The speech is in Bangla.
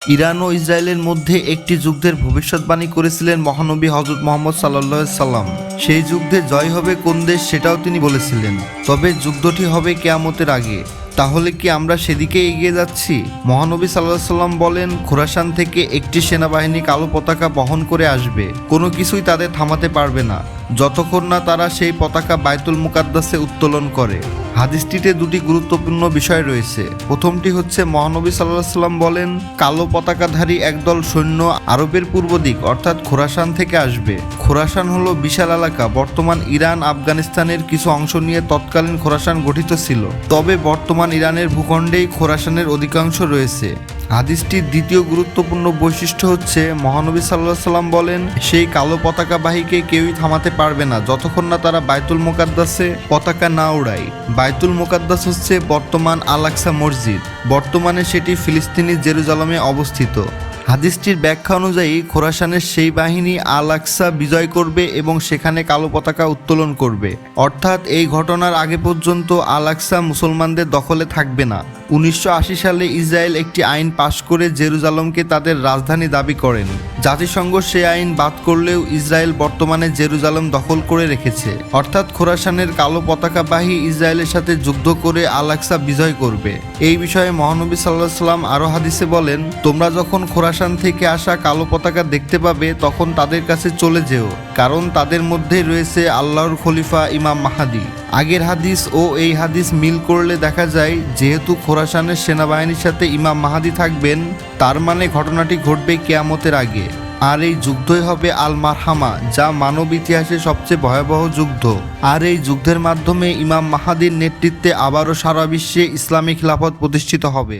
ইরান ও ইসরায়েলের মধ্যে একটি যুদ্ধের ভবিষ্যৎবাণী করেছিলেন মহানবী হযরত মুহাম্মদ সাল্লাল্লাহু আলাইহি সাল্লাম। সেই যুদ্ধে জয় হবে কোন দেশ সেটাও তিনি বলেছিলেন, তবে যুদ্ধটি হবে কিয়ামতের আগে। তাহলে কি আমরা সেদিকে এগিয়ে যাচ্ছি? মহানবী সাল্লাল্লাহু আলাইহি সাল্লাম বলেন, খোরাসান থেকে একটি সেনাবাহিনী কালো পতাকা বহন করে আসবে, কোনো কিছুই তাদের থামাতে পারবে না যতক্ষণ না তারা সেই পতাকা বাইতুল মুকাদ্দাসে উত্তোলন করে। হাদিসটিতে দুটি গুরুত্বপূর্ণ বিষয় রয়েছে। প্রথমটি হচ্ছে, মহানবী সাল্লাল্লাহু আলাইহি সাল্লাম বলেন, কালো পতাকাধারী একদল সৈন্য আরবের পূর্ব দিক অর্থাৎ খোরাসান থেকে আসবে। খোরাসান হলো বিশাল এলাকা, বর্তমান ইরান আফগানিস্তানের কিছু অংশ নিয়ে তৎকালীন খোরাসান গঠিত ছিল, তবে বর্তমান ইরানের ভূখণ্ডেই খোরাসানের অধিকাংশ রয়েছে। হাদিসটির দ্বিতীয় গুরুত্বপূর্ণ বৈশিষ্ট্য হচ্ছে, মহানবী সাল্লাল্লাহু আলাইহি সাল্লাম বলেন, সেই কালো পতাকাবাহীকে কেউই থামাতে পারবে না যতক্ষণ না তারা বাইতুল মুকাদ্দাসে পতাকা না উড়ায়। বাইতুল মুকাদ্দাস হচ্ছে বর্তমান আল আকসা মসজিদ, বর্তমানে সেটি ফিলিস্তিনি জেরুজালেমে অবস্থিত। হাদিসটির ব্যাখ্যা অনুযায়ী খোরাসানের সেই বাহিনী আল আকসা বিজয় করবে এবং সেখানে কালো পতাকা উত্তোলন করবে, অর্থাৎ এই ঘটনার আগে পর্যন্ত আল আকসা মুসলমানদের দখলে থাকবে না। 1980 সালে ইসরায়েল একটি আইন পাশ করে জেরুজালেমকে তাদের রাজধানী দাবি করেন। জাতিসংঘ সে আইন বাদ করলেও ইসরায়েল বর্তমানে জেরুজালেম দখল করে রেখেছে, অর্থাৎ খোরাসানের কালো পতাকাবাহী ইসরায়েলের সাথে যুদ্ধ করে আল আকসা বিজয় করবে। এই বিষয়ে মহানবী সাল্লাল্লাহু আলাইহি সাল্লাম আরও হাদিসে বলেন, তোমরা যখন খোরাসান থেকে আসা কালো পতাকা দেখতে পাবে তখন তাদের কাছে চলে যেও, কারণ তাদের মধ্যেই রয়েছে আল্লাহর খলিফা ইমাম মাহাদি। আগের হাদিস ও এই হাদিস মিল করলে দেখা যায়, যেহেতু খোরাসানের সেনাবাহিনীর সাথে ইমাম মাহাদি থাকবেন, তার মানে ঘটনাটি ঘটবে কিয়ামতের আগে। আর এই যুদ্ধই হবে আল মারহামা, যা মানব ইতিহাসে সবচেয়ে ভয়াবহ যুদ্ধ। আর এই যুদ্ধের মাধ্যমে ইমাম মাহাদির নেতৃত্বে আবারও সারা বিশ্বে ইসলামী খিলাফত প্রতিষ্ঠিত হবে।